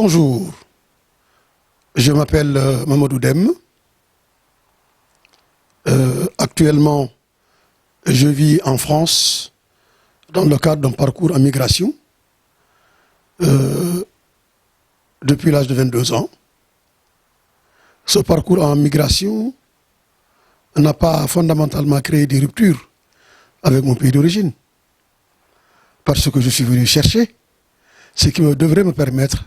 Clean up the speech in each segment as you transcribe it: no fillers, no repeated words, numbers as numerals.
Bonjour, je m'appelle Mamadou Dème. Actuellement, je vis en France dans le cadre d'un parcours en migration depuis l'âge de 22 ans. Ce parcours en migration n'a pas fondamentalement créé des ruptures avec mon pays d'origine, parce que je suis venu chercher ce qui devrait me permettre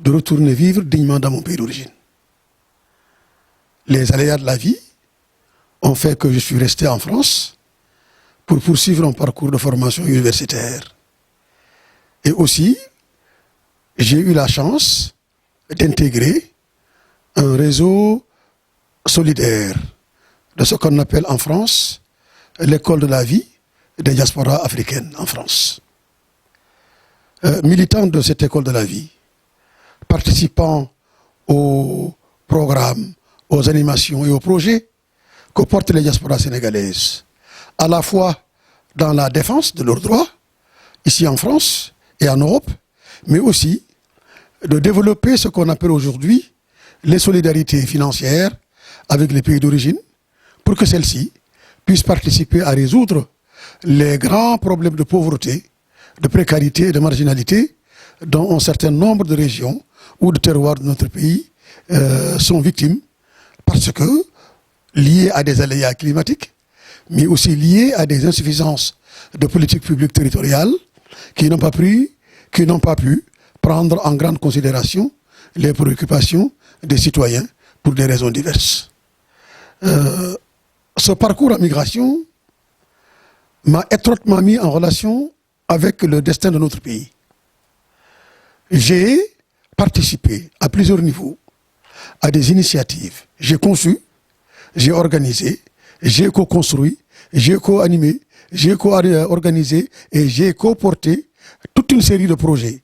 de retourner vivre dignement dans mon pays d'origine. Les aléas de la vie ont fait que je suis resté en France pour poursuivre un parcours de formation universitaire. Et aussi, j'ai eu la chance d'intégrer un réseau solidaire de ce qu'on appelle en France l'école de la vie des diasporas africaines en France. Militant de cette école de la vie, participant aux programmes, aux animations et aux projets que portent les diasporas sénégalaises, à la fois dans la défense de leurs droits, ici en France et en Europe, mais aussi de développer ce qu'on appelle aujourd'hui les solidarités financières avec les pays d'origine, pour que celles-ci puissent participer à résoudre les grands problèmes de pauvreté, de précarité et de marginalité dont un certain nombre de régions ou de terroirs de notre pays sont victimes, parce que liés à des aléas climatiques, mais aussi liés à des insuffisances de politique publique territoriale qui n'ont pas pu prendre en grande considération les préoccupations des citoyens pour des raisons diverses. Ce parcours en migration m'a étroitement mis en relation avec le destin de notre pays. J'ai participé à plusieurs niveaux à des initiatives. J'ai conçu, j'ai organisé, j'ai co-construit, j'ai co-animé, j'ai co-organisé et j'ai co-porté toute une série de projets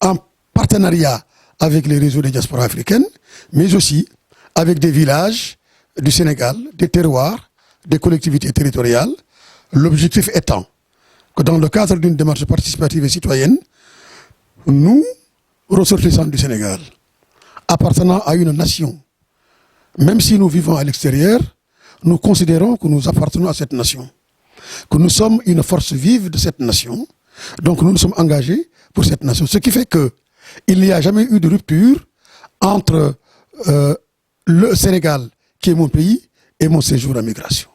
en partenariat avec les réseaux des diasporas africaines, mais aussi avec des villages du Sénégal, des terroirs, des collectivités territoriales. L'objectif étant que dans le cadre d'une démarche participative et citoyenne, nous, ressortissants du Sénégal, appartenant à une nation, même si nous vivons à l'extérieur, nous considérons que nous appartenons à cette nation, que nous sommes une force vive de cette nation, donc nous nous sommes engagés pour cette nation. Ce qui fait qu'il n'y a jamais eu de rupture entre le Sénégal, qui est mon pays, et mon séjour en migration.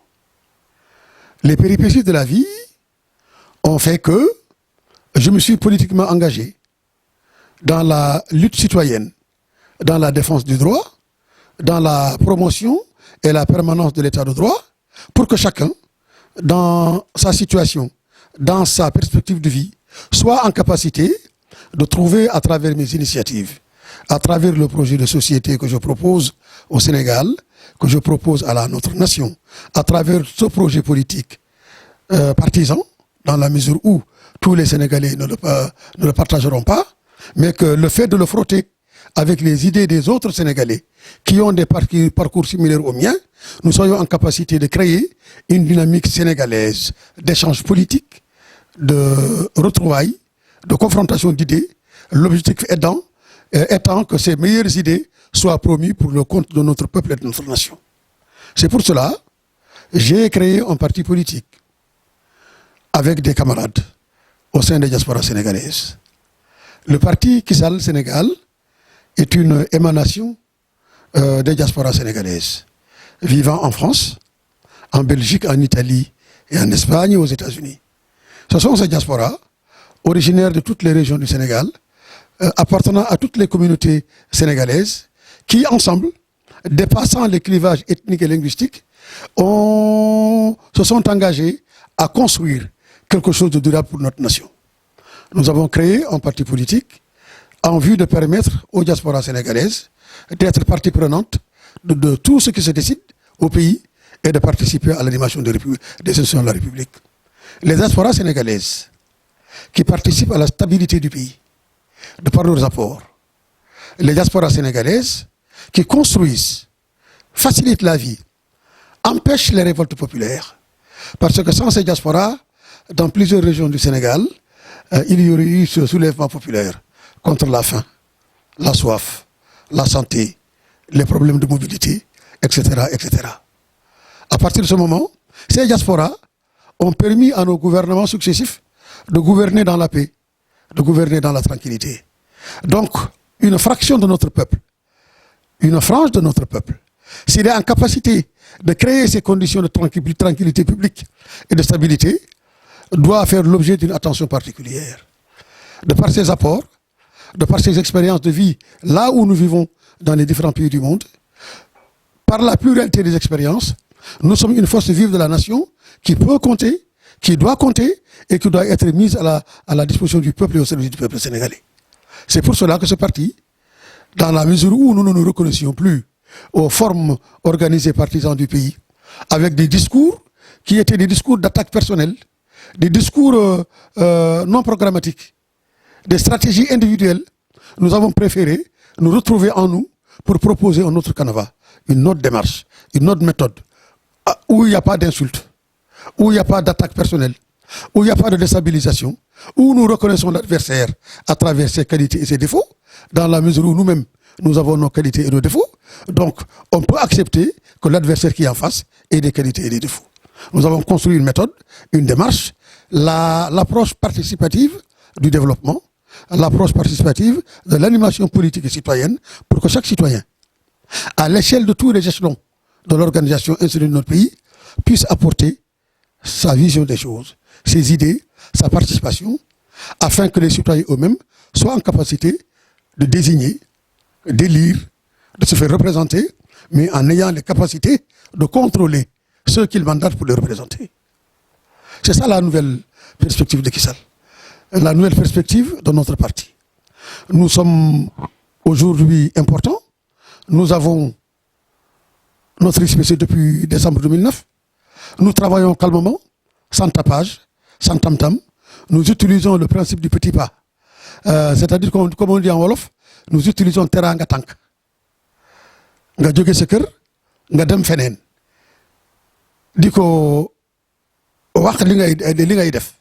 Les péripéties de la vie ont fait que je me suis politiquement engagé dans la lutte citoyenne, dans la défense du droit, dans la promotion et la permanence de l'état de droit, pour que chacun, dans sa situation, dans sa perspective de vie, soit en capacité de trouver à travers mes initiatives, à travers le projet de société que je propose au Sénégal, que je propose à notre nation, à travers ce projet politique partisan, dans la mesure où tous les Sénégalais ne le partageront pas, mais que le fait de le frotter avec les idées des autres Sénégalais qui ont des parcours similaires aux miens, nous soyons en capacité de créer une dynamique sénégalaise d'échange politique, de retrouvailles, de confrontation d'idées, l'objectif étant que ces meilleures idées soient promues pour le compte de notre peuple et de notre nation. C'est pour cela que j'ai créé un parti politique avec des camarades au sein des diasporas sénégalaises. Le parti Kissal Sénégal est une émanation des diasporas sénégalaises vivant en France, en Belgique, en Italie et en Espagne et aux États-Unis. Ce sont ces diasporas originaires de toutes les régions du Sénégal, appartenant à toutes les communautés sénégalaises, qui ensemble, dépassant les clivages ethniques et linguistiques, se sont engagés à construire quelque chose de durable pour notre nation. Nous avons créé un parti politique en vue de permettre aux diasporas sénégalaises d'être partie prenante de tout ce qui se décide au pays et de participer à l'animation des institutions de la République. Les diasporas sénégalaises qui participent à la stabilité du pays, de par leurs apports. Les diasporas sénégalaises qui construisent, facilitent la vie, empêchent les révoltes populaires. Parce que sans ces diasporas, dans plusieurs régions du Sénégal, il y aurait eu ce soulèvement populaire contre la faim, la soif, la santé, les problèmes de mobilité, etc., etc. À partir de ce moment, ces diasporas ont permis à nos gouvernements successifs de gouverner dans la paix, de gouverner dans la tranquillité. Donc, une fraction de notre peuple, une frange de notre peuple, s'il est en capacité de créer ces conditions de tranquillité publique et de stabilité, doit faire l'objet d'une attention particulière. De par ses apports, de par ses expériences de vie, là où nous vivons dans les différents pays du monde, par la pluralité des expériences, nous sommes une force vive de la nation qui peut compter, qui doit compter et qui doit être mise à la disposition du peuple et au service du peuple sénégalais. C'est pour cela que ce parti, dans la mesure où nous ne nous reconnaissions plus aux formes organisées partisanes du pays, avec des discours qui étaient des discours d'attaque personnelle, des discours non programmatiques, des stratégies individuelles, nous avons préféré nous retrouver en nous pour proposer un autre canevas, une autre démarche, une autre méthode, où il n'y a pas d'insulte, où il n'y a pas d'attaque personnelle, où il n'y a pas de déstabilisation, où nous reconnaissons l'adversaire à travers ses qualités et ses défauts, dans la mesure où nous-mêmes, nous avons nos qualités et nos défauts. Donc, on peut accepter que l'adversaire qui est en face ait des qualités et des défauts. Nous avons construit une méthode, une démarche, l'approche participative du développement, l'approche participative de l'animation politique et citoyenne pour que chaque citoyen, à l'échelle de tous les échelons de l'organisation institutionnelle de notre pays, puisse apporter sa vision des choses, ses idées, sa participation, afin que les citoyens eux-mêmes soient en capacité de désigner, d'élire, de se faire représenter, mais en ayant les capacités de contrôler ceux qu'ils mandatent pour les représenter. C'est ça la nouvelle perspective de Macky Sall, la nouvelle perspective de notre parti. Nous sommes aujourd'hui importants. Nous avons notre XPC depuis décembre 2009. Nous travaillons calmement, sans tapage, sans tam-tam. Nous utilisons le principe du petit pas. C'est-à-dire, comme on dit en Wolof, nous utilisons teranga tank. Nga jóge sa kër, nga dem feneen. Di ko wax li ngay def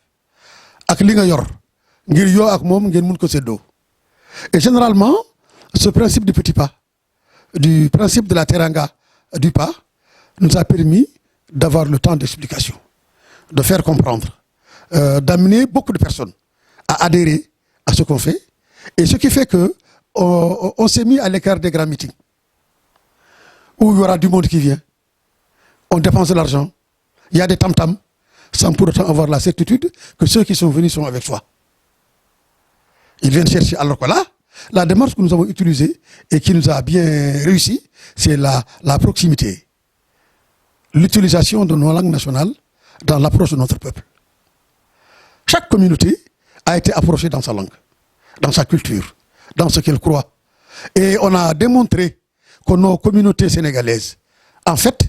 ak li nga yor ngir yoo ak moom ngeen mun ko séddoo. Et généralement, ce principe du petit pas, du principe de la teranga du pas, nous a permis d'avoir le temps d'explication, de faire comprendre, d'amener beaucoup de personnes à adhérer à ce qu'on fait. Et ce qui fait que on s'est mis à l'écart des grands meetings, où il y aura du monde qui vient, on dépense de l'argent, il y a des tam-tams, sans pour autant avoir la certitude que ceux qui sont venus sont avec soi. Ils viennent chercher, alors que là, la démarche que nous avons utilisée et qui nous a bien réussi, c'est la proximité, l'utilisation de nos langues nationales dans l'approche de notre peuple. Chaque communauté a été approchée dans sa langue, dans sa culture, dans ce qu'elle croit. Et on a démontré que nos communautés sénégalaises, en fait,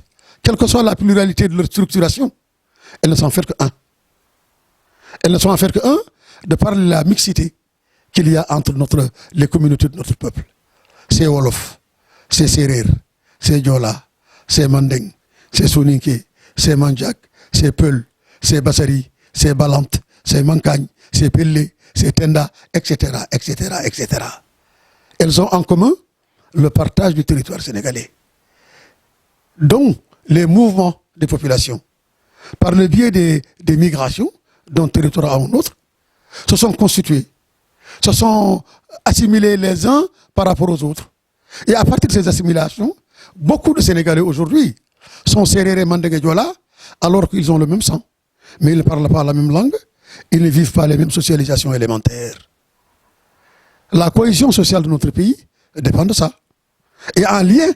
quelle que soit la pluralité de leur structuration, elles ne sont en fait qu'un. Elles ne sont en fait qu'un de par la mixité qu'il y a entre les communautés de notre peuple. C'est Wolof, c'est Serer, c'est Diola, c'est Mandeng, c'est Soninké, c'est Mandjak, c'est Peul, c'est Bassari, c'est Balante, c'est Mankagne, c'est Pellé, c'est Tenda, etc., etc., etc. Elles ont en commun le partage du territoire sénégalais, dont les mouvements des populations, par le biais des migrations d'un territoire à un autre, se sont constitués, se sont assimilés les uns par rapport aux autres. Et à partir de ces assimilations, beaucoup de Sénégalais aujourd'hui sont Séréré, Mandeng et Diola, alors qu'ils ont le même sang. Mais ils ne parlent pas la même langue, ils ne vivent pas les mêmes socialisations élémentaires. La cohésion sociale de notre pays dépend de ça. Et en lien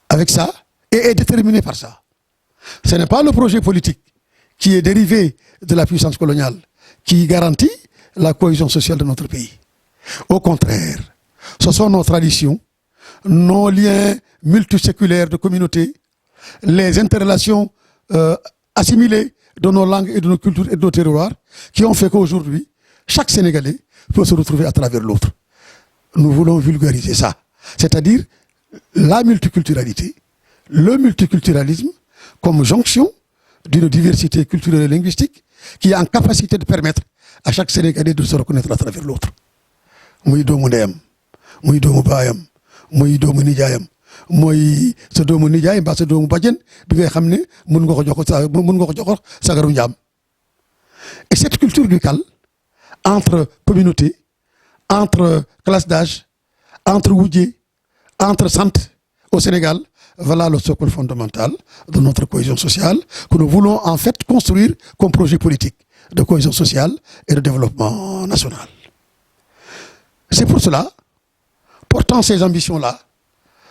avec ça, et est déterminé par ça. Ce n'est pas le projet politique qui est dérivé de la puissance coloniale qui garantit la cohésion sociale de notre pays. Au contraire, ce sont nos traditions, nos liens multiséculaires de communauté, les interrelations assimilées de nos langues et de nos cultures et de nos terroirs qui ont fait qu'aujourd'hui, chaque Sénégalais peut se retrouver à travers l'autre. Nous voulons vulgariser ça, c'est-à-dire la multiculturalité, le multiculturalisme comme jonction d'une diversité culturelle et linguistique qui est en capacité de permettre à chaque Sénégalais de se reconnaître à travers l'autre. Muy doomu ndeyam, muy doomu baayam muy doomu nijaayam mooy sa doomu nijaay mbaa sa doomu bàjjen bi ngay xam ne mën nga ko jox mën nga ko jox sagaru njaam. Et cette culture du cal entre communautés, entre classes d'âge, entre wujje, entre sant au Sénégal, voilà le socle fondamental de notre cohésion sociale que nous voulons en fait construire comme projet politique de cohésion sociale et de développement national. C'est pour cela, portant ces ambitions-là,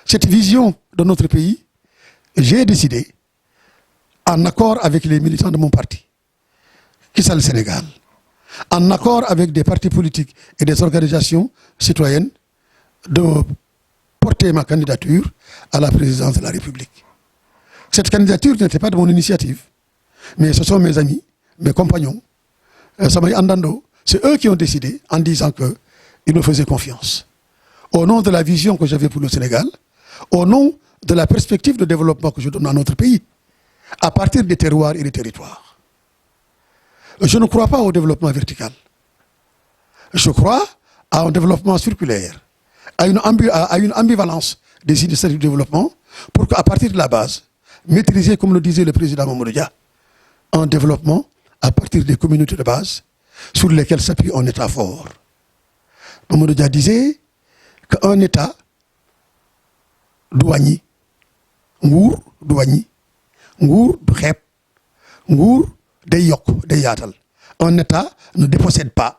cette vision de notre pays, j'ai décidé, en accord avec les militants de mon parti, qui sont le Sénégal, en accord avec des partis politiques et des organisations citoyennes, de porter ma candidature à la présidence de la République. Cette candidature n'était pas de mon initiative, mais ce sont mes amis, mes compagnons, Samay Andando, c'est eux qui ont décidé en disant qu'ils me faisaient confiance. Au nom de la vision que j'avais pour le Sénégal, au nom de la perspective de développement que je donne à notre pays, à partir des terroirs et des territoires. Je ne crois pas au développement vertical. Je crois à un développement circulaire, à une ambivalence des initiatives de développement pour qu'à partir de la base, maîtriser, comme le disait le président Mamadou Dia, un développement à partir des communautés de base sur lesquelles s'appuie un État fort. Mamadou Dia disait qu'un État douanier, nguur douanier, nguur du xeeb, nguur day yokk day yaatal. Un État ne dépossède pas,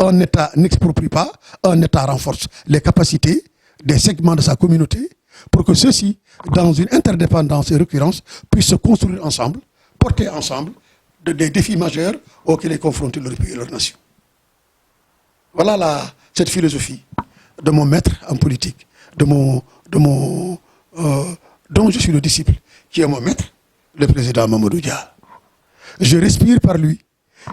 un État n'exproprie pas, un État renforce les capacités des segments de sa communauté pour que ceux-ci, dans une interdépendance et récurrence, puissent se construire ensemble, porter ensemble des défis majeurs auxquels est confronté leur pays et leur nation. Voilà cette philosophie de mon maître en politique, dont je suis le disciple, qui est mon maître, le président Mamadou Dia. Je respire par lui,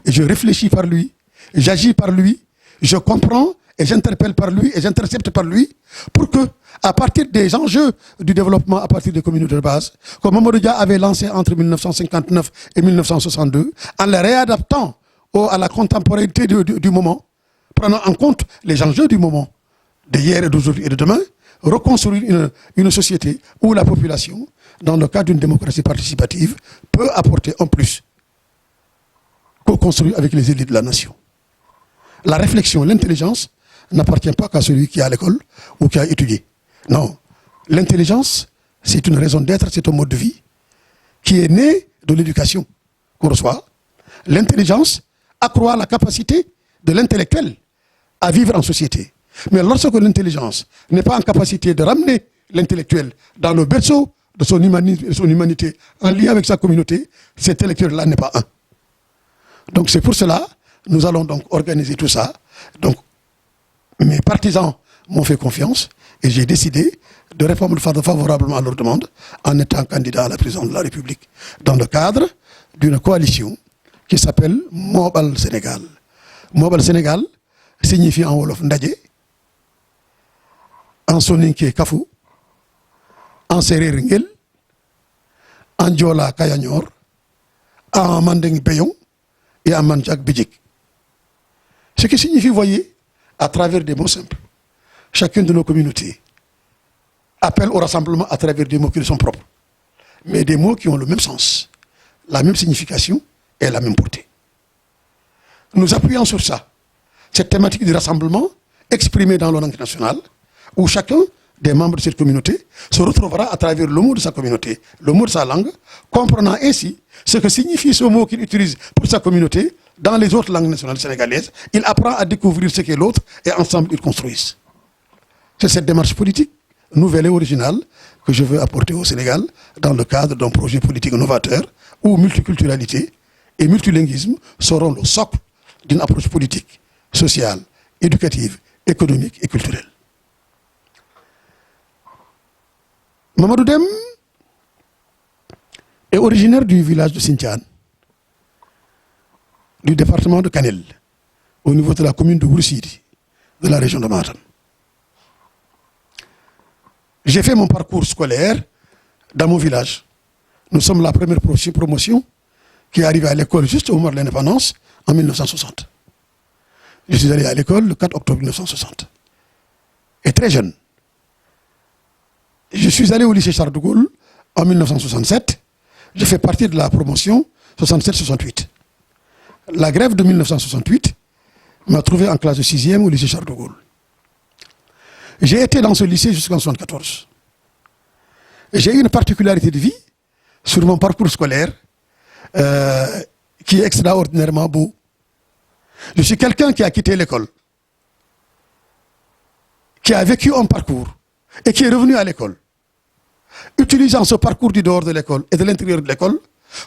et je réfléchis par lui, et j'agis par lui, je comprends et j'interpelle par lui et j'intercepte par lui pour que, à partir des enjeux du développement, à partir des communautés de base, comme Mamadou Dia avait lancé entre 1959 et 1962, en les réadaptant à la contemporanéité du moment, prenant en compte les enjeux du moment, d'hier et d'aujourd'hui et de demain, reconstruire une société où la population, dans le cadre d'une démocratie participative, peut apporter en plus co-construire avec les élites de la nation. La réflexion, l'intelligence n'appartient pas qu'à celui qui est à l'école ou qui a étudié. Non. L'intelligence, c'est une raison d'être, c'est un mode de vie qui est né de l'éducation qu'on reçoit. L'intelligence accroît la capacité de l'intellectuel à vivre en société. Mais lorsque l'intelligence n'est pas en capacité de ramener l'intellectuel dans le berceau de son humanité en lien avec sa communauté, cet intellectuel-là n'est pas un. Donc c'est pour cela nous allons donc organiser tout ça. Donc mes partisans m'ont fait confiance et j'ai décidé de répondre favorablement à leur demande en étant candidat à la présidence de la République dans le cadre d'une coalition qui s'appelle Mobal Sénégal. Mobal Sénégal signifie en wolof ndaje, en soninké kafu, en séréer ngel, en joola kayañor, en mandeng beyon et en manjak bijik. Ce qui signifie, voyez, à travers des mots simples, chacune de nos communautés appelle au rassemblement à travers des mots qui lui sont propres, mais des mots qui ont le même sens, la même signification et la même portée. Nous appuyons sur ça, cette thématique du rassemblement exprimée dans la langue nationale, où chacun des membres de cette communauté se retrouvera à travers le mot de sa communauté, le mot de sa langue, comprenant ainsi ce que signifie ce mot qu'il utilise pour sa communauté dans les autres langues nationales sénégalaises. Il apprend à découvrir ce qu'est l'autre et ensemble ils construisent. C'est cette démarche politique nouvelle et originale que je veux apporter au Sénégal dans le cadre d'un projet politique novateur où multiculturalité et multilinguisme seront le socle d'une approche politique, sociale, éducative, économique et culturelle. Mamadou Dem est originaire du village de Sintian, du département de Kanel, au niveau de la commune de Ourossidi, de la région de Matam. J'ai fait mon parcours scolaire dans mon village. Nous sommes la première promotion qui est arrivée à l'école juste au moment de l'indépendance, en 1960. Je suis allé à l'école le 4 octobre 1960. Et très très jeune. Je suis allé au lycée Charles de Gaulle en 1967. Je fais partie de la promotion 67-68. La grève de 1968 m'a trouvé en classe de 6e au lycée Charles de Gaulle. J'ai été dans ce lycée jusqu'en 1974. J'ai eu une particularité de vie sur mon parcours scolaire qui est extraordinairement beau. Je suis quelqu'un qui a quitté l'école, qui a vécu un parcours et qui est revenu à l'école, utilisant ce parcours du dehors de l'école et de l'intérieur de l'école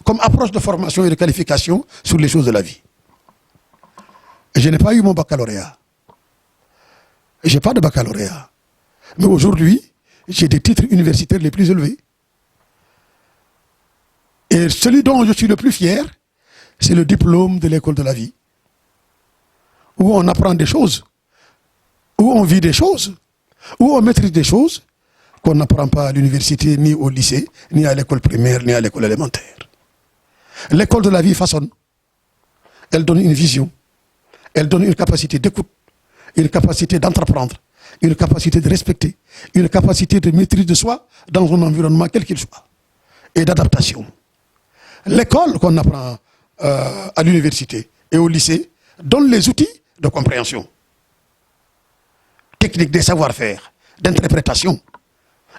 comme approche de formation et de qualification sur les choses de la vie. Je n'ai pas eu mon baccalauréat. Je n'ai pas de baccalauréat. Mais aujourd'hui, j'ai des titres universitaires les plus élevés. Et celui dont je suis le plus fier, c'est le diplôme de l'école de la vie, où on apprend des choses, où on vit des choses, où on maîtrise des choses qu'on n'apprend pas à l'université, ni au lycée, ni à l'école primaire, ni à l'école élémentaire. L'école de la vie façonne. Elle donne une vision. Elle donne une capacité d'écoute, une capacité d'entreprendre, une capacité de respecter, une capacité de maîtrise de soi dans un environnement quel qu'il soit, et d'adaptation. L'école qu'on apprend à l'université et au lycée donne les outils de compréhension, technique des savoir-faire, d'interprétation,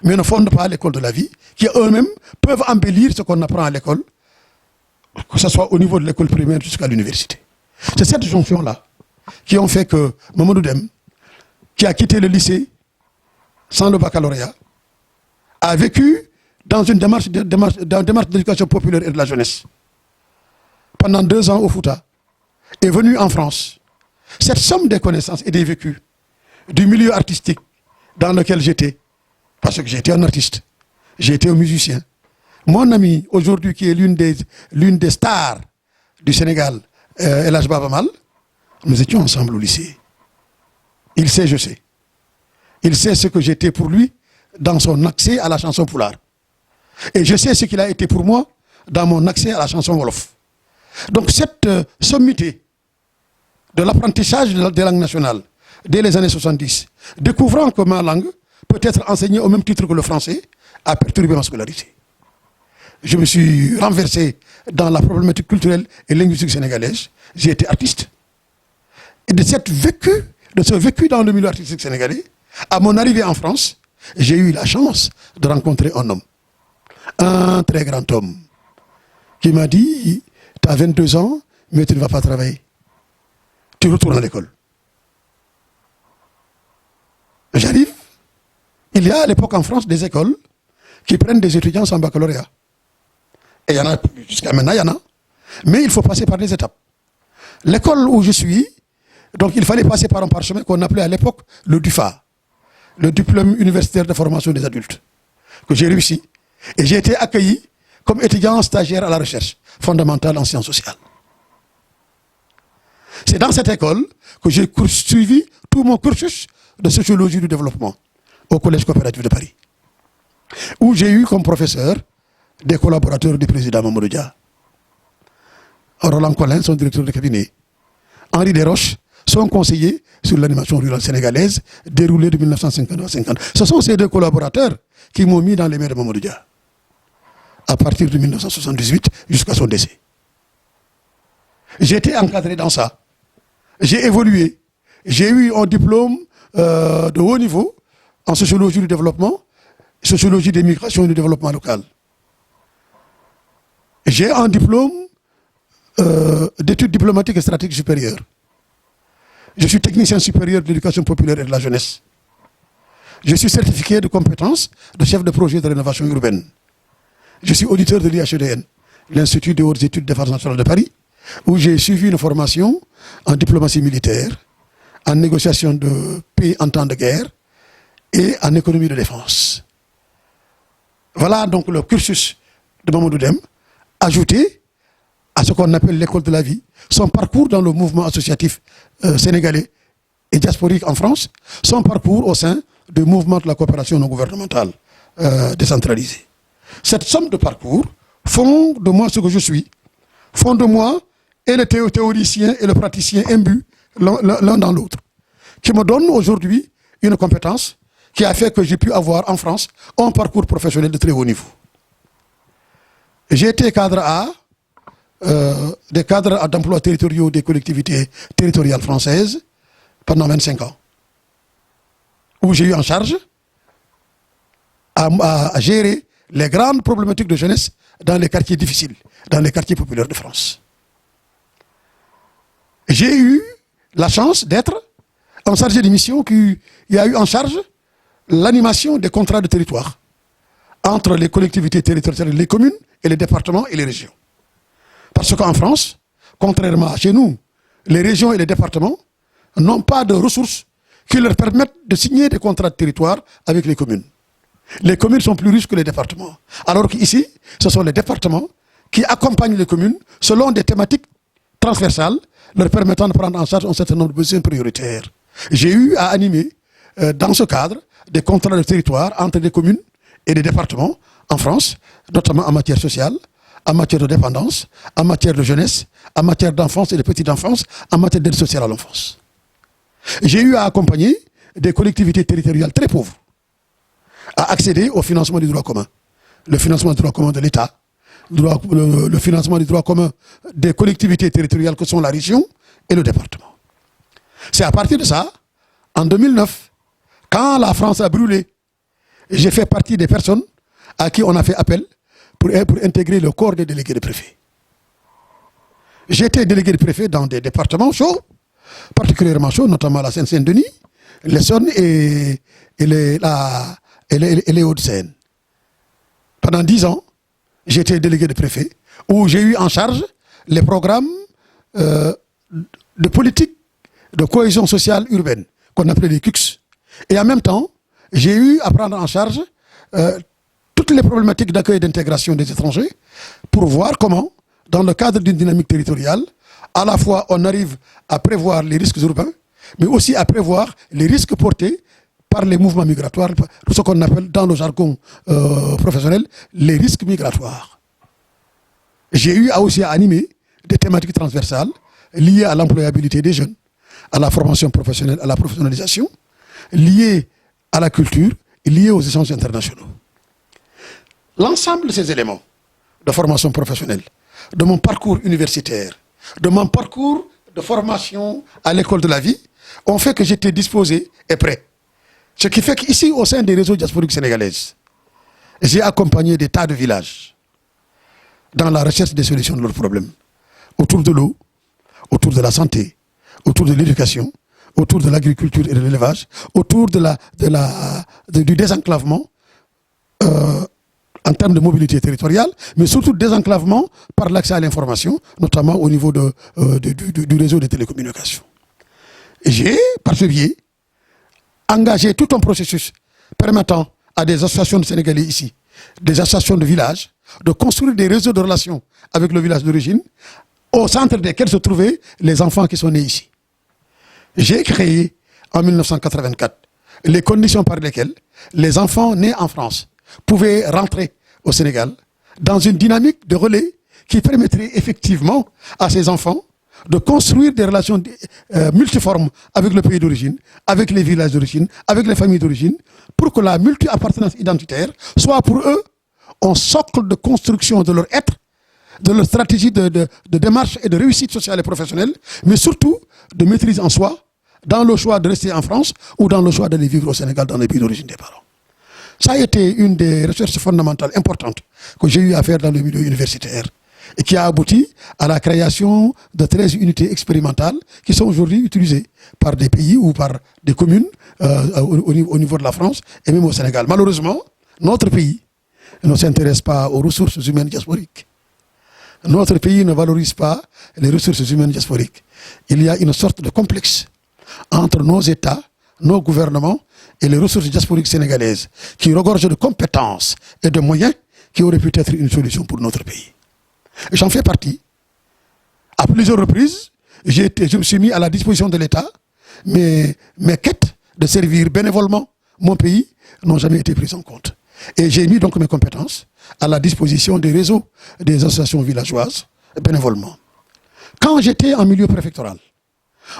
mais ne fonde pas l'école de la vie, qui eux-mêmes peuvent embellir ce qu'on apprend à l'école, que ce soit au niveau de l'école primaire jusqu'à l'université. C'est cette jonction-là qui ont fait que Mamadou Dème, qui a quitté le lycée sans le baccalauréat, a vécu dans une démarche d'éducation populaire et de la jeunesse. Pendant 2 ans au Fouta, est venu en France. Cette somme des connaissances et des vécus du milieu artistique dans lequel j'étais, parce que j'étais un artiste, j'ai été un musicien. Mon ami, aujourd'hui, qui est l'une des stars du Sénégal, El Hadj Baba Mal, nous étions ensemble au lycée. Il sait, je sais. Il sait ce que j'étais pour lui dans son accès à la chanson Pulaar. Et je sais ce qu'il a été pour moi dans mon accès à la chanson Wolof. Donc cette sommité de l'apprentissage des langues nationales dès les années 70, découvrant que ma langue peut être enseignée au même titre que le français, a perturbé ma scolarité. Je me suis renversé dans la problématique culturelle et linguistique sénégalaise. J'ai été artiste. Et de ce vécu dans le milieu artistique sénégalais, à mon arrivée en France, j'ai eu la chance de rencontrer un homme, un très grand homme, qui m'a dit, tu as 22 ans, mais tu ne vas pas travailler. Tu retournes à l'école. J'arrive. Il y a à l'époque en France des écoles qui prennent des étudiants sans baccalauréat. Et il y en a, jusqu'à maintenant, il y en a. Mais il faut passer par des étapes. L'école où je suis, donc il fallait passer par un parchemin qu'on appelait à l'époque le DUFA, le diplôme universitaire de formation des adultes, que j'ai réussi. Et j'ai été accueilli comme étudiant stagiaire à la recherche fondamentale en sciences sociales. C'est dans cette école que j'ai suivi tout mon cursus de sociologie du développement au Collège coopératif de Paris, où j'ai eu comme professeur des collaborateurs du président Mamadou Dia. Roland Collin, son directeur de cabinet. Henri Desroches, son conseiller sur l'animation rurale sénégalaise, déroulée de 1950 à 50. Ce sont ces 2 collaborateurs qui m'ont mis dans les mains de Mamadou Dia, à partir de 1978 jusqu'à son décès. J'ai été encadré dans ça. J'ai évolué. J'ai eu un diplôme de haut niveau en sociologie du développement, sociologie des migrations et du développement local. J'ai un diplôme d'études diplomatiques et stratégiques supérieures. Je suis technicien supérieur de l'éducation populaire et de la jeunesse. Je suis certifié de compétences de chef de projet de rénovation urbaine. Je suis auditeur de l'IHEDN, l'Institut des hautes études de défense nationale de Paris, où j'ai suivi une formation en diplomatie militaire, en négociation de paix en temps de guerre et en économie de défense. Voilà donc le cursus de Mamadou Dème, ajouté à ce qu'on appelle l'école de la vie, son parcours dans le mouvement associatif sénégalais et diasporique en France, son parcours au sein du mouvement de la coopération non gouvernementale décentralisée. Cette somme de parcours font de moi ce que je suis, font de moi et le théoricien et le praticien imbus l'un dans l'autre, qui me donne aujourd'hui une compétence qui a fait que j'ai pu avoir en France un parcours professionnel de très haut niveau. J'ai été cadre A, des cadres d'emploi territoriaux des collectivités territoriales françaises pendant 25 ans, où j'ai eu en charge à gérer les grandes problématiques de jeunesse dans les quartiers difficiles, dans les quartiers populaires de France. J'ai eu la chance d'être un chargé de mission qui a eu en charge l'animation des contrats de territoire entre les collectivités territoriales, les communes et les départements et les régions. Parce qu'en France, contrairement à chez nous, les régions et les départements n'ont pas de ressources qui leur permettent de signer des contrats de territoire avec les communes. Les communes sont plus riches que les départements. Alors qu'ici, ce sont les départements qui accompagnent les communes selon des thématiques transversales leur permettant de prendre en charge un certain nombre de besoins prioritaires. J'ai eu à animer, dans ce cadre, des contrats de territoire entre les communes et les départements en France, notamment en matière sociale, en matière de dépendance, en matière de jeunesse, en matière d'enfance et de petite enfance, en matière d'aide sociale à l'enfance. J'ai eu à accompagner des collectivités territoriales très pauvres à accéder au financement du droit commun. Le financement du droit commun de l'État, le financement du droit commun des collectivités territoriales que sont la région et le département. C'est à partir de ça, en 2009, quand la France a brûlé, j'ai fait partie des personnes à qui on a fait appel pour intégrer le corps des délégués de préfet. J'étais délégué de préfet dans des départements chauds, particulièrement chauds, notamment la Seine-Saint-Denis, l'Essonne et les Hauts-de-Seine. Pendant 10 ans, j'étais délégué de préfet, où j'ai eu en charge les programmes de politique de cohésion sociale urbaine, qu'on appelait les CUCS. Et en même temps, j'ai eu à prendre en charge toutes les problématiques d'accueil et d'intégration des étrangers pour voir comment, dans le cadre d'une dynamique territoriale, à la fois on arrive à prévoir les risques urbains, mais aussi à prévoir les risques portés par les mouvements migratoires, tout ce qu'on appelle dans le jargon professionnel les risques migratoires. J'ai eu aussi à animer des thématiques transversales liées à l'employabilité des jeunes, à la formation professionnelle, à la professionnalisation, liées à la culture et liées aux échanges internationaux. L'ensemble de ces éléments de formation professionnelle, de mon parcours universitaire, de mon parcours de formation à l'école de la vie, ont fait que j'étais disposé et prêt. Ce qui fait qu'ici, au sein des réseaux diasporiques sénégalaises, j'ai accompagné des tas de villages dans la recherche des solutions de leurs problèmes, autour de l'eau, autour de la santé, autour de l'éducation, autour de l'agriculture et de l'élevage, autour du désenclavement en termes de mobilité territoriale, mais surtout désenclavement par l'accès à l'information, notamment au niveau du réseau des télécommunications. Et j'ai, par ce biais, engagé tout un processus permettant à des associations de Sénégalais ici, des associations de villages, de construire des réseaux de relations avec le village d'origine, au centre desquels se trouvaient les enfants qui sont nés ici. J'ai créé, en 1984, les conditions par lesquelles les enfants nés en France pouvaient rentrer au Sénégal dans une dynamique de relais qui permettrait effectivement à ces enfants de construire des relations multiformes avec le pays d'origine, avec les villages d'origine, avec les familles d'origine, pour que la multi-appartenance identitaire soit pour eux un socle de construction de leur être, de leur stratégie de démarche et de réussite sociale et professionnelle, mais surtout de maîtrise en soi, dans le choix de rester en France ou dans le choix d'aller vivre au Sénégal dans les pays d'origine des parents. Ça a été une des recherches fondamentales importantes que j'ai eu à faire dans le milieu universitaire et qui a abouti à la création de 13 unités expérimentales qui sont aujourd'hui utilisées par des pays ou par des communes au niveau de la France et même au Sénégal. Malheureusement, notre pays ne s'intéresse pas aux ressources humaines diasporiques. Notre pays ne valorise pas les ressources humaines diasporiques. Il y a une sorte de complexe entre nos États, nos gouvernements et les ressources diasporiques sénégalaises qui regorgent de compétences et de moyens qui auraient pu être une solution pour notre pays. J'en fais partie. À plusieurs reprises, je me suis mis à la disposition de l'État, mais mes quêtes de servir bénévolement mon pays n'ont jamais été prises en compte. Et j'ai mis donc mes compétences à la disposition des réseaux des associations villageoises bénévolement. Quand j'étais en milieu préfectoral,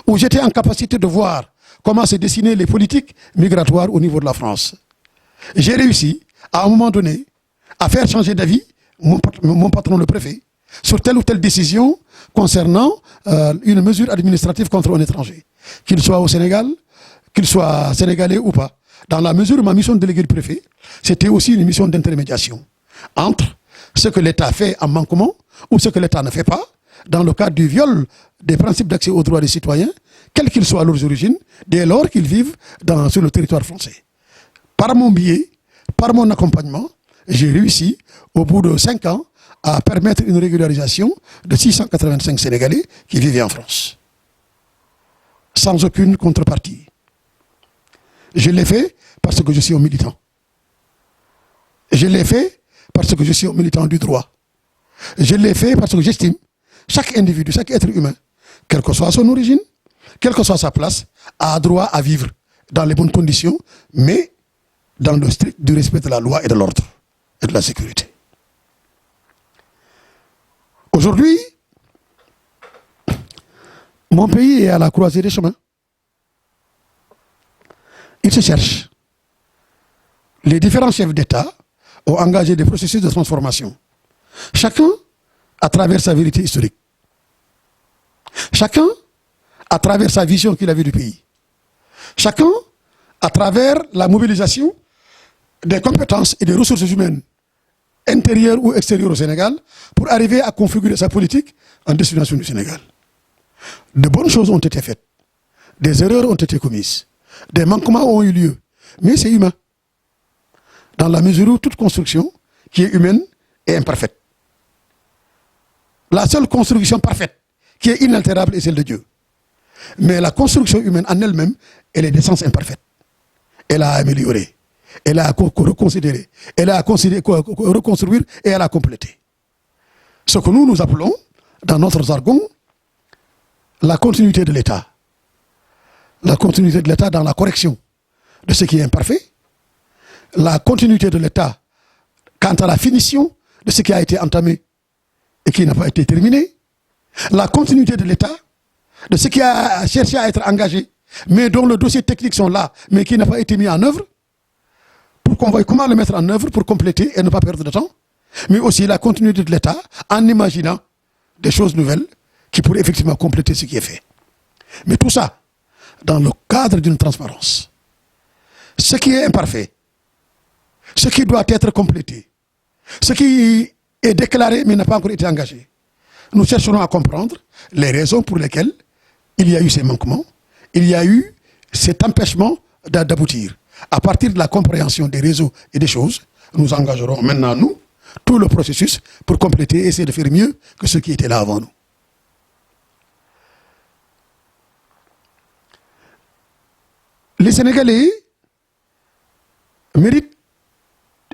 où j'étais en capacité de voir comment se dessinaient les politiques migratoires au niveau de la France. J'ai réussi, à un moment donné, à faire changer d'avis mon patron, le préfet, sur telle ou telle décision concernant une mesure administrative contre un étranger, qu'il soit au Sénégal, qu'il soit sénégalais ou pas. Dans la mesure où ma mission de délégué du préfet, c'était aussi une mission d'intermédiation entre ce que l'État fait en manquement ou ce que l'État ne fait pas, dans le cadre du viol des principes d'accès aux droits des citoyens, quels qu'ils soient à leurs origines, dès lors qu'ils vivent sur le territoire français. Par mon biais, par mon accompagnement, j'ai réussi, au bout de 5 ans, à permettre une régularisation de 685 Sénégalais qui vivaient en France. Sans aucune contrepartie. Je l'ai fait parce que je suis un militant. Je l'ai fait parce que je suis un militant du droit. Je l'ai fait parce que j'estime chaque individu, chaque être humain, quelle que soit son origine, quelle que soit sa place, a droit à vivre dans les bonnes conditions, mais dans le strict du respect de la loi et de l'ordre et de la sécurité. Aujourd'hui, mon pays est à la croisée des chemins. Il se cherche. Les différents chefs d'État ont engagé des processus de transformation. Chacun à travers sa vérité historique. Chacun à travers sa vision qu'il avait du pays. Chacun à travers la mobilisation des compétences et des ressources humaines intérieures ou extérieures au Sénégal pour arriver à configurer sa politique en destination du Sénégal. De bonnes choses ont été faites. Des erreurs ont été commises. Des manquements ont eu lieu. Mais c'est humain. Dans la mesure où toute construction qui est humaine est imparfaite. La seule construction parfaite qui est inaltérable est celle de Dieu. Mais la construction humaine en elle-même, elle est d'essence imparfaite. Elle a amélioré. Elle a reconsidéré. Elle a reconstruire et elle a complété. Ce que nous appelons, dans notre jargon, la continuité de l'État. La continuité de l'État dans la correction de ce qui est imparfait. La continuité de l'État quant à la finition de ce qui a été entamé et qui n'a pas été terminé. La continuité de l'État de ce qui a cherché à être engagé, mais dont le dossier technique sont là, mais qui n'a pas été mis en œuvre, pour qu'on voie comment le mettre en œuvre pour compléter et ne pas perdre de temps. Mais aussi la continuité de l'État en imaginant des choses nouvelles qui pourraient effectivement compléter ce qui est fait. Mais tout ça, dans le cadre d'une transparence. Ce qui est imparfait, ce qui doit être complété, ce qui est déclaré mais n'a pas encore été engagé. Nous chercherons à comprendre les raisons pour lesquelles il y a eu ces manquements, il y a eu cet empêchement d'aboutir. À partir de la compréhension des réseaux et des choses, nous engagerons maintenant, nous, tout le processus pour compléter et essayer de faire mieux que ceux qui étaient là avant nous. Les Sénégalais méritent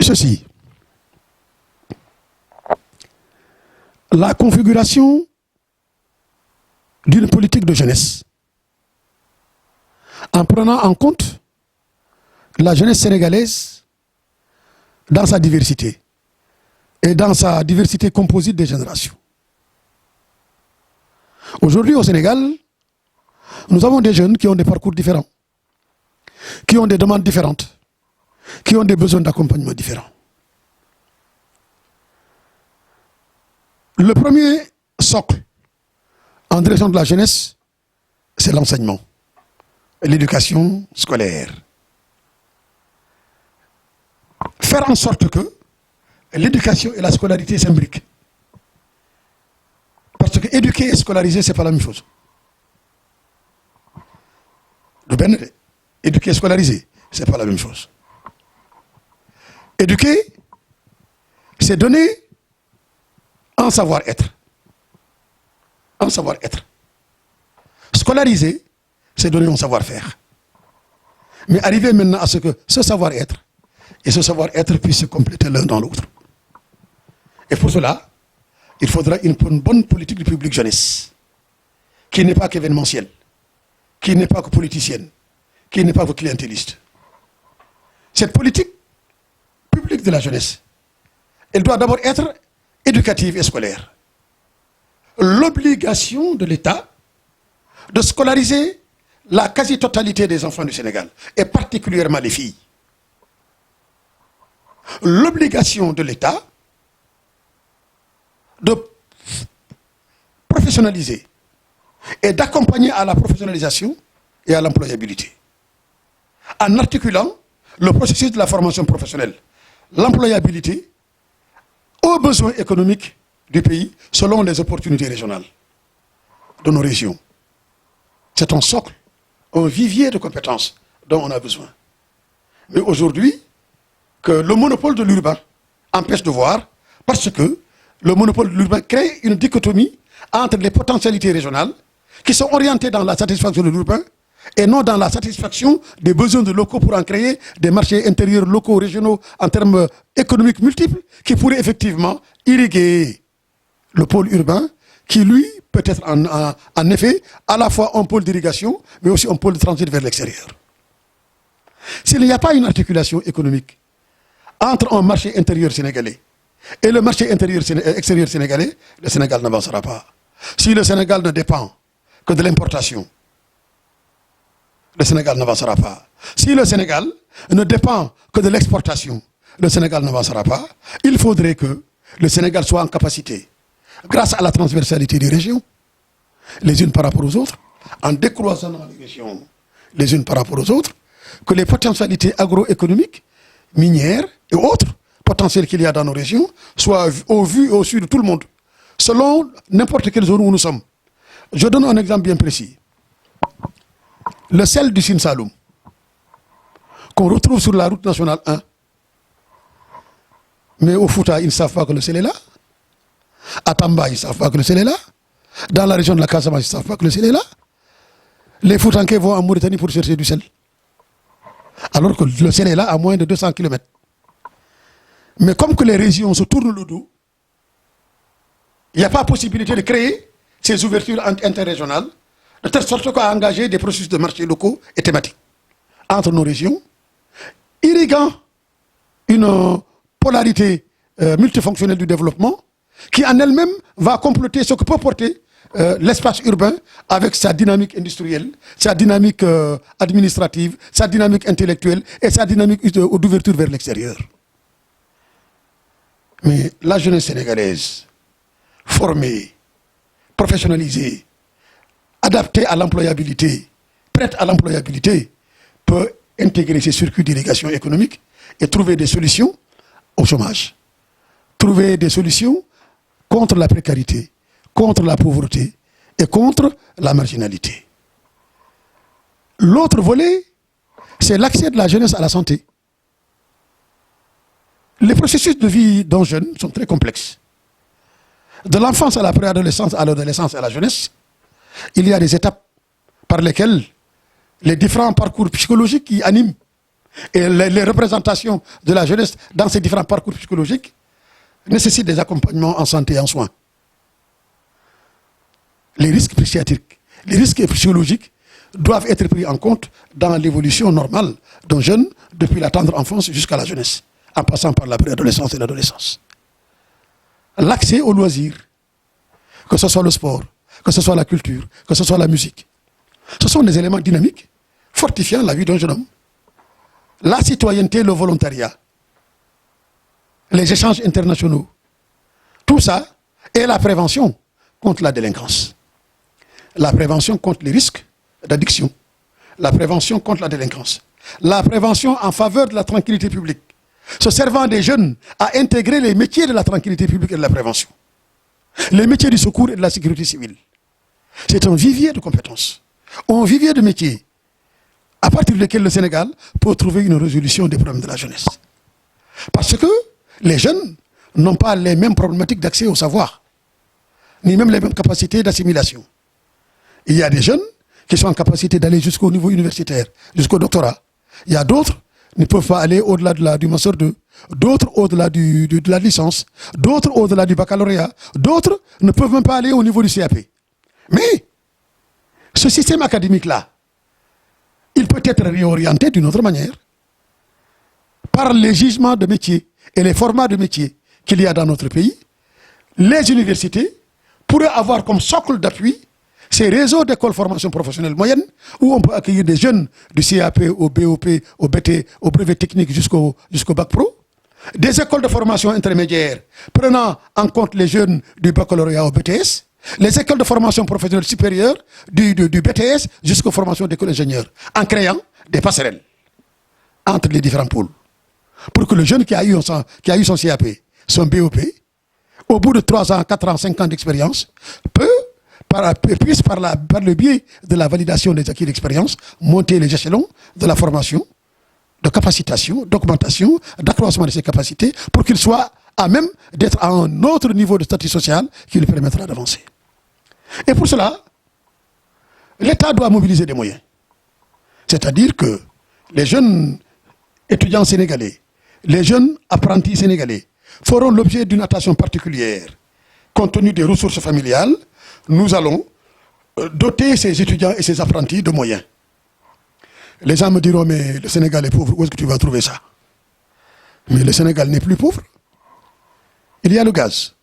ceci. La configuration d'une politique de jeunesse en prenant en compte la jeunesse sénégalaise dans sa diversité et dans sa diversité composite des générations. Aujourd'hui au Sénégal, nous avons des jeunes qui ont des parcours différents, qui ont des demandes différentes, qui ont des besoins d'accompagnement différents. Le premier socle en direction de la jeunesse, c'est l'enseignement, l'éducation scolaire. Faire en sorte que l'éducation et la scolarité s'imbriquent. Parce que éduquer et scolariser, ce n'est pas la même chose. Éduquer et scolariser, ce n'est pas la même chose. Éduquer, c'est donner un savoir-être. Un savoir-être. Scolariser, c'est donner un savoir-faire. Mais arriver maintenant à ce que ce savoir-être et ce savoir-être puissent se compléter l'un dans l'autre. Et pour cela, il faudra une bonne politique du public jeunesse, qui n'est pas qu'événementielle, qui n'est pas que politicienne, qui n'est pas que clientéliste. Cette politique publique de la jeunesse, elle doit d'abord être éducative et scolaire. L'obligation de l'État de scolariser la quasi-totalité des enfants du Sénégal, et particulièrement les filles, l'obligation de l'État de professionnaliser et d'accompagner à la professionnalisation et à l'employabilité, en articulant le processus de la formation professionnelle, l'employabilité aux besoins économiques du pays selon les opportunités régionales de nos régions. C'est un socle, un vivier de compétences dont on a besoin. Mais aujourd'hui, que le monopole de l'urbain empêche de voir, parce que le monopole de l'urbain crée une dichotomie entre les potentialités régionales qui sont orientées dans la satisfaction de l'urbain et non dans la satisfaction des besoins de locaux pour en créer des marchés intérieurs locaux, régionaux, en termes économiques multiples, qui pourraient effectivement irriguer le pôle urbain, qui lui peut être en effet à la fois un pôle d'irrigation, mais aussi un pôle de transit vers l'extérieur. S'il n'y a pas une articulation économique entre un marché intérieur sénégalais et le marché extérieur sénégalais, le Sénégal n'avancera pas. Si le Sénégal ne dépend que de l'importation, le Sénégal n'avancera pas. Si le Sénégal ne dépend que de l'exportation, le Sénégal n'avancera pas. Il faudrait que le Sénégal soit en capacité, grâce à la transversalité des régions, les unes par rapport aux autres, en décloisonnant les régions les unes par rapport aux autres, que les potentialités agroéconomiques, minières et autres potentiels qu'il y a dans nos régions soient au vu et au su de tout le monde, selon n'importe quelle zone où nous sommes. Je donne un exemple bien précis. Le sel du Sine Saloum, qu'on retrouve sur la route nationale 1. Mais au Fouta, ils ne savent pas que le sel est là. À Tamba, ils ne savent pas que le sel est là. Dans la région de la Casamance, ils ne savent pas que le sel est là. Les Foutanké vont en Mauritanie pour chercher du sel. Alors que le sel est là à moins de 200 km. Mais comme que les régions se tournent le dos, il n'y a pas possibilité de créer ces ouvertures interrégionales, de telle sorte qu'à engager des processus de marché locaux et thématiques entre nos régions, irriguant une polarité multifonctionnelle du développement qui en elle-même va compléter ce que peut porter l'espace urbain avec sa dynamique industrielle, sa dynamique administrative, sa dynamique intellectuelle et sa dynamique d'ouverture vers l'extérieur. Mais la jeunesse sénégalaise, formée, professionnalisée, adaptée à l'employabilité, prête à l'employabilité, peut intégrer ces circuits d'irrigation économique et trouver des solutions au chômage, trouver des solutions contre la précarité, contre la pauvreté et contre la marginalité. L'autre volet, c'est l'accès de la jeunesse à la santé. Les processus de vie d'un jeune sont très complexes. De l'enfance à la préadolescence, à l'adolescence et à la jeunesse, il y a des étapes par lesquelles les différents parcours psychologiques qui animent et les représentations de la jeunesse dans ces différents parcours psychologiques nécessitent des accompagnements en santé et en soins. Les risques psychiatriques, les risques psychologiques doivent être pris en compte dans l'évolution normale d'un jeune depuis la tendre enfance jusqu'à la jeunesse, en passant par la préadolescence et l'adolescence. L'accès aux loisirs, que ce soit le sport, que ce soit la culture, que ce soit la musique, ce sont des éléments dynamiques fortifiant la vie d'un jeune homme. La citoyenneté, le volontariat, les échanges internationaux, tout ça est la prévention contre la délinquance, la prévention contre les risques d'addiction, la prévention contre la délinquance, la prévention en faveur de la tranquillité publique, se servant des jeunes à intégrer les métiers de la tranquillité publique et de la prévention, les métiers du secours et de la sécurité civile. C'est un vivier de compétences, un vivier de métiers à partir duquel le Sénégal peut trouver une résolution des problèmes de la jeunesse. Parce que les jeunes n'ont pas les mêmes problématiques d'accès au savoir, ni même les mêmes capacités d'assimilation. Il y a des jeunes qui sont en capacité d'aller jusqu'au niveau universitaire, jusqu'au doctorat. Il y a d'autres qui ne peuvent pas aller au-delà du master 2, d'autres au-delà de la licence, d'autres au-delà du baccalauréat, d'autres ne peuvent même pas aller au niveau du CAP. Mais ce système académique-là, il peut être réorienté d'une autre manière par les jugements de métier et les formats de métier qu'il y a dans notre pays. Les universités pourraient avoir comme socle d'appui ces réseaux d'écoles de formation professionnelle moyenne, où on peut accueillir des jeunes du CAP au BOP, au BT, au brevet technique jusqu'au bac pro, des écoles de formation intermédiaire prenant en compte les jeunes du baccalauréat au BTS, les écoles de formation professionnelle supérieure du BTS jusqu'aux formations d'école d'ingénieurs, en créant des passerelles entre les différents pôles. Pour que le jeune qui a eu son CAP, son BOP, au bout de 3 ans, 4 ans, 5 ans d'expérience, puisse par le biais de la validation des acquis d'expérience, monter les échelons de la formation, de capacitation, d'augmentation, d'accroissement de ses capacités, pour qu'il soit à même d'être à un autre niveau de statut social qui lui permettra d'avancer. Et pour cela, l'État doit mobiliser des moyens. C'est-à-dire que les jeunes étudiants sénégalais, les jeunes apprentis sénégalais feront l'objet d'une attention particulière. Compte tenu des ressources familiales, nous allons doter ces étudiants et ces apprentis de moyens. Les gens me diront, mais le Sénégal est pauvre, où est-ce que tu vas trouver ça? Mais le Sénégal n'est plus pauvre. Il y a le gaz,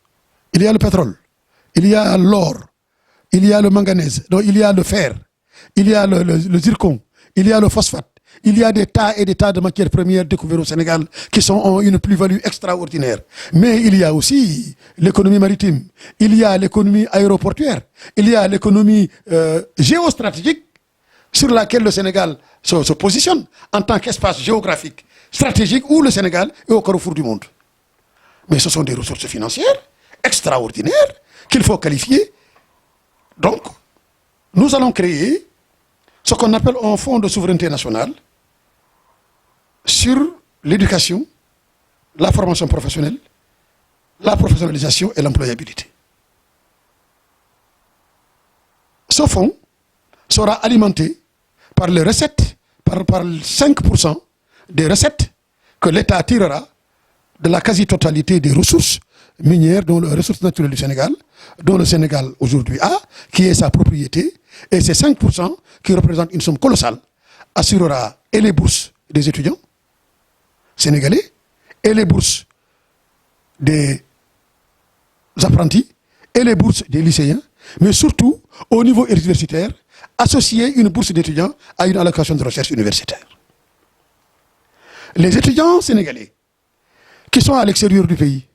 il y a le pétrole, il y a l'or, il y a le manganèse, donc il y a le fer, il y a le zircon, il y a le phosphate, il y a des tas et des tas de matières premières découvertes au Sénégal qui ont une plus-value extraordinaire. Mais il y a aussi l'économie maritime, il y a l'économie aéroportuaire, il y a l'économie géostratégique sur laquelle le Sénégal se positionne en tant qu'espace géographique stratégique où le Sénégal est au carrefour du monde. Mais ce sont des ressources financières extraordinaires qu'il faut qualifier. Donc, nous allons créer ce qu'on appelle un fonds de souveraineté nationale sur l'éducation, la formation professionnelle, la professionnalisation et l'employabilité. Ce fonds sera alimenté par les recettes, par 5% des recettes que l'État tirera de la quasi-totalité des ressources minières, dont les ressources naturelles du Sénégal, dont le Sénégal aujourd'hui a, qui est sa propriété, et ces 5% qui représentent une somme colossale assurera et les bourses des étudiants sénégalais, et les bourses des apprentis, et les bourses des lycéens, mais surtout au niveau universitaire, associer une bourse d'étudiants à une allocation de recherche universitaire. Les étudiants sénégalais qui sont à l'extérieur du pays,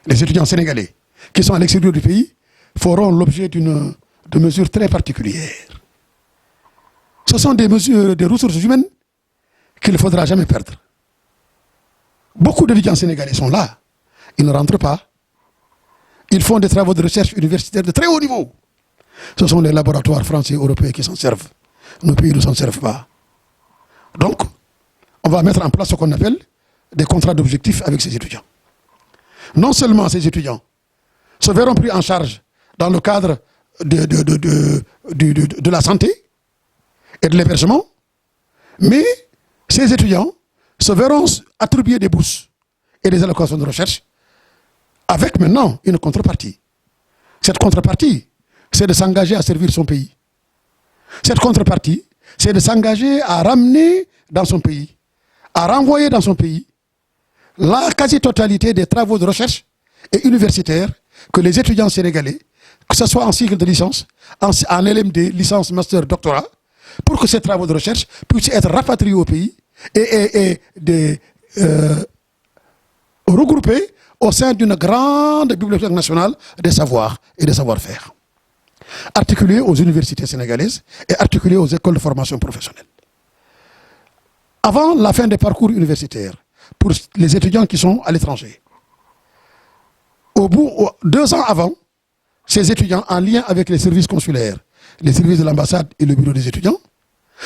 les étudiants sénégalais qui sont à l'extérieur du pays feront l'objet de mesures très particulières. Ce sont des mesures, des ressources humaines qu'il ne faudra jamais perdre. Beaucoup d'étudiants sénégalais sont là, ils ne rentrent pas. Ils font des travaux de recherche universitaire de très haut niveau. Ce sont les laboratoires français et européens qui s'en servent. Nos pays ne s'en servent pas. Donc, on va mettre en place ce qu'on appelle des contrats d'objectifs avec ces étudiants. Non seulement ces étudiants se verront pris en charge dans le cadre de la santé et de l'hébergement, mais ces étudiants se verront attribuer des bourses et des allocations de recherche avec maintenant une contrepartie. Cette contrepartie, c'est de s'engager à servir son pays. Cette contrepartie, c'est de s'engager à ramener dans son pays, à renvoyer dans son pays la quasi-totalité des travaux de recherche et universitaires que les étudiants sénégalais, que ce soit en cycle de licence, en LMD, licence, master, doctorat, pour que ces travaux de recherche puissent être rapatriés au pays et regroupés au sein d'une grande bibliothèque nationale des savoirs et des savoir-faire, articulée aux universités sénégalaises et articulée aux écoles de formation professionnelle. Avant la fin des parcours universitaires, pour les étudiants qui sont à l'étranger, 2 ans avant, ces étudiants, en lien avec les services consulaires, les services de l'ambassade et le bureau des étudiants,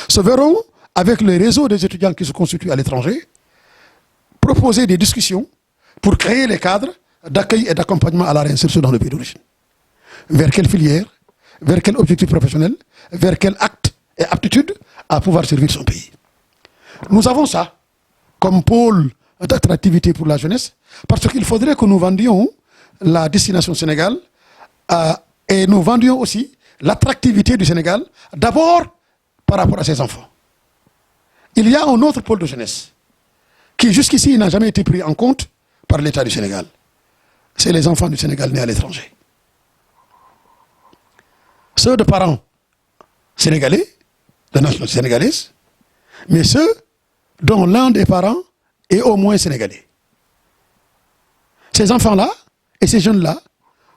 se verront, avec le réseau des étudiants qui se constituent à l'étranger, proposer des discussions pour créer les cadres d'accueil et d'accompagnement à la réinsertion dans le pays d'origine. Vers quelle filière, vers quel objectif professionnel, vers quel acte et aptitude à pouvoir servir son pays. Nous avons ça comme pôle d'attractivité pour la jeunesse, parce qu'il faudrait que nous vendions la destination Sénégal et nous vendions aussi l'attractivité du Sénégal, d'abord par rapport à ses enfants. Il y a un autre pôle de jeunesse qui jusqu'ici n'a jamais été pris en compte par l'État du Sénégal. C'est les enfants du Sénégal nés à l'étranger. ceux de parents sénégalais, de nationalité sénégalaise, mais ceux dont l'un des parents est au moins sénégalais. Ces enfants-là et ces jeunes-là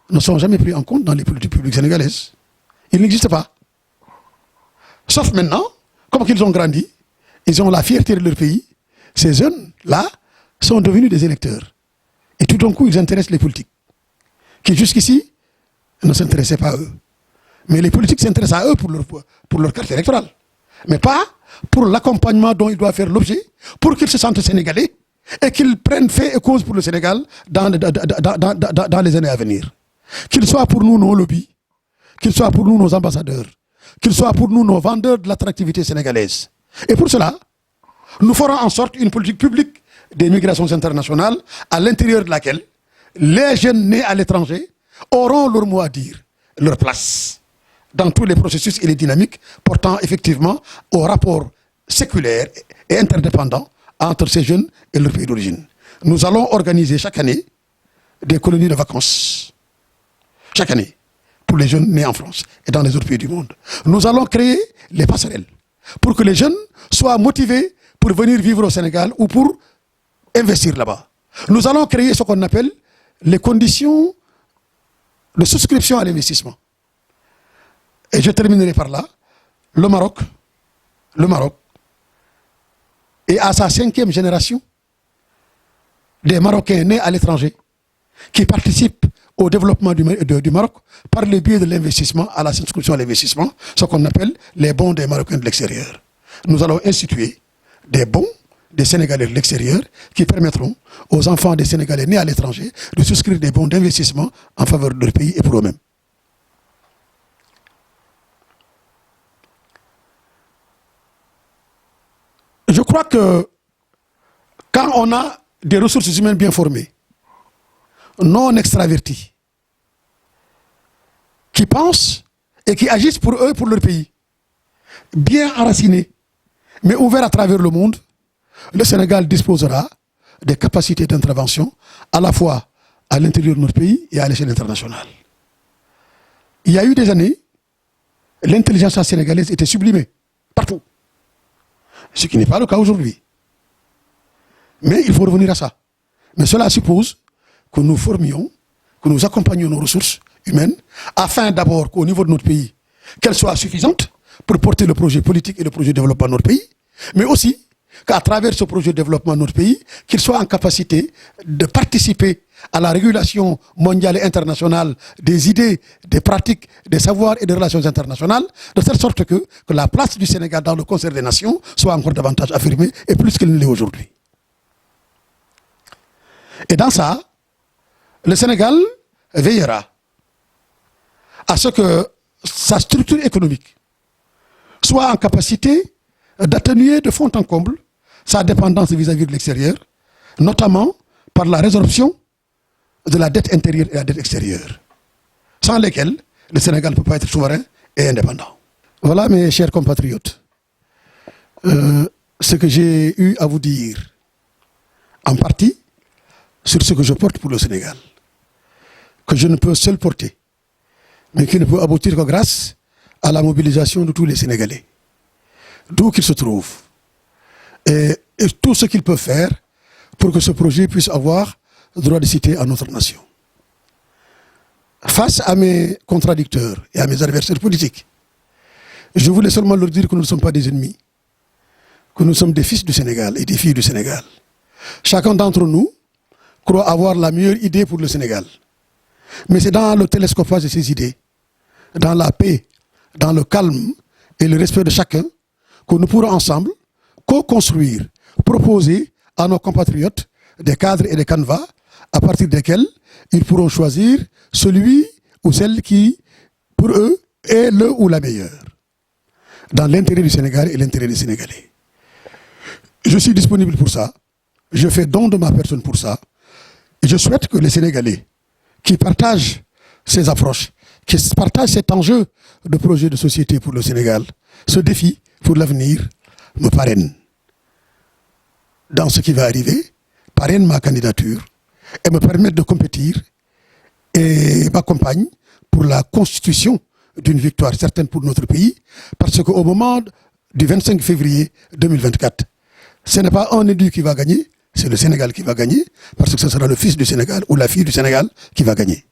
ne sont jamais pris en compte dans les politiques publiques sénégalaises. Ils n'existent pas. Sauf maintenant, comme ils ont grandi, ils ont la fierté de leur pays, ces jeunes-là sont devenus des électeurs. Et tout d'un coup, ils intéressent les politiques, qui jusqu'ici ne s'intéressaient pas à eux. Mais les politiques s'intéressent à eux pour leur carte électorale. Mais pas pour l'accompagnement dont ils doivent faire l'objet, pour qu'ils se sentent sénégalais et qu'ils prennent fait et cause pour le Sénégal dans les années à venir. Qu'ils soient pour nous nos lobbies, qu'ils soient pour nous nos ambassadeurs, qu'ils soient pour nous nos vendeurs de l'attractivité sénégalaise. Et pour cela, nous ferons en sorte une politique publique des migrations internationales à l'intérieur de laquelle les jeunes nés à l'étranger auront leur mot à dire, leur place dans tous les processus et les dynamiques portant effectivement au rapport séculaire et interdépendant entre ces jeunes et leur pays d'origine. Nous allons organiser chaque année des colonies de vacances. Chaque année, pour les jeunes nés en France et dans les autres pays du monde. Nous allons créer les passerelles pour que les jeunes soient motivés pour venir vivre au Sénégal ou pour investir là-bas. Nous allons créer ce qu'on appelle les conditions de souscription à l'investissement. Et je terminerai par là. Le Maroc est à sa 5e génération des Marocains nés à l'étranger qui participent au développement du Maroc par le biais de l'investissement, à la souscription à l'investissement, ce qu'on appelle les bons des Marocains de l'extérieur. Nous allons instituer des bons des Sénégalais de l'extérieur qui permettront aux enfants des Sénégalais nés à l'étranger de souscrire des bons d'investissement en faveur de leur pays et pour eux-mêmes. Je crois que quand on a des ressources humaines bien formées, non extravertis, qui pensent et qui agissent pour eux, pour leur pays, bien enracinés, mais ouverts à travers le monde, le Sénégal disposera des capacités d'intervention à la fois à l'intérieur de notre pays et à l'échelle internationale. Il y a eu des années, l'intelligence sénégalaise était sublimée, partout. Ce qui n'est pas le cas aujourd'hui. Mais il faut revenir à ça. Mais cela suppose que nous formions, que nous accompagnions nos ressources humaines, afin d'abord qu'au niveau de notre pays, qu'elles soient suffisantes pour porter le projet politique et le projet de développement de notre pays, mais aussi qu'à travers ce projet de développement de notre pays, qu'ils soient en capacité de participer à la régulation mondiale et internationale des idées, des pratiques, des savoirs et des relations internationales, de telle sorte que la place du Sénégal dans le concert des nations soit encore davantage affirmée et plus qu'elle ne l'est aujourd'hui. Et dans ça, le Sénégal veillera à ce que sa structure économique soit en capacité d'atténuer de fond en comble sa dépendance vis-à-vis de l'extérieur, notamment par la résorption de la dette intérieure et la dette extérieure, sans lesquelles le Sénégal ne peut pas être souverain et indépendant. Voilà, mes chers compatriotes, ce que j'ai eu à vous dire, en partie, sur ce que je porte pour le Sénégal, que je ne peux seul porter, mais qui ne peut aboutir que grâce à la mobilisation de tous les Sénégalais, d'où qu'ils se trouvent, et tout ce qu'ils peuvent faire pour que ce projet puisse avoir droit de cité à notre nation. Face à mes contradicteurs et à mes adversaires politiques, je voulais seulement leur dire que nous ne sommes pas des ennemis, que nous sommes des fils du Sénégal et des filles du Sénégal. Chacun d'entre nous croit avoir la meilleure idée pour le Sénégal. Mais c'est dans le télescopage de ces idées, dans la paix, dans le calme et le respect de chacun, que nous pourrons ensemble co-construire, proposer à nos compatriotes des cadres et des canevas à partir desquels ils pourront choisir celui ou celle qui, pour eux, est le ou la meilleure, dans l'intérêt du Sénégal et l'intérêt des Sénégalais. Je suis disponible pour ça, je fais don de ma personne pour ça, et je souhaite que les Sénégalais qui partagent ces approches, qui partagent cet enjeu de projet de société pour le Sénégal, ce défi pour l'avenir, me parrainent dans ce qui va arriver, parrainent ma candidature et me permettent de compétir et m'accompagnent pour la constitution d'une victoire certaine pour notre pays, parce qu'au moment du 25 février 2024, ce n'est pas un élu qui va gagner, c'est le Sénégal qui va gagner, parce que ce sera le fils du Sénégal ou la fille du Sénégal qui va gagner.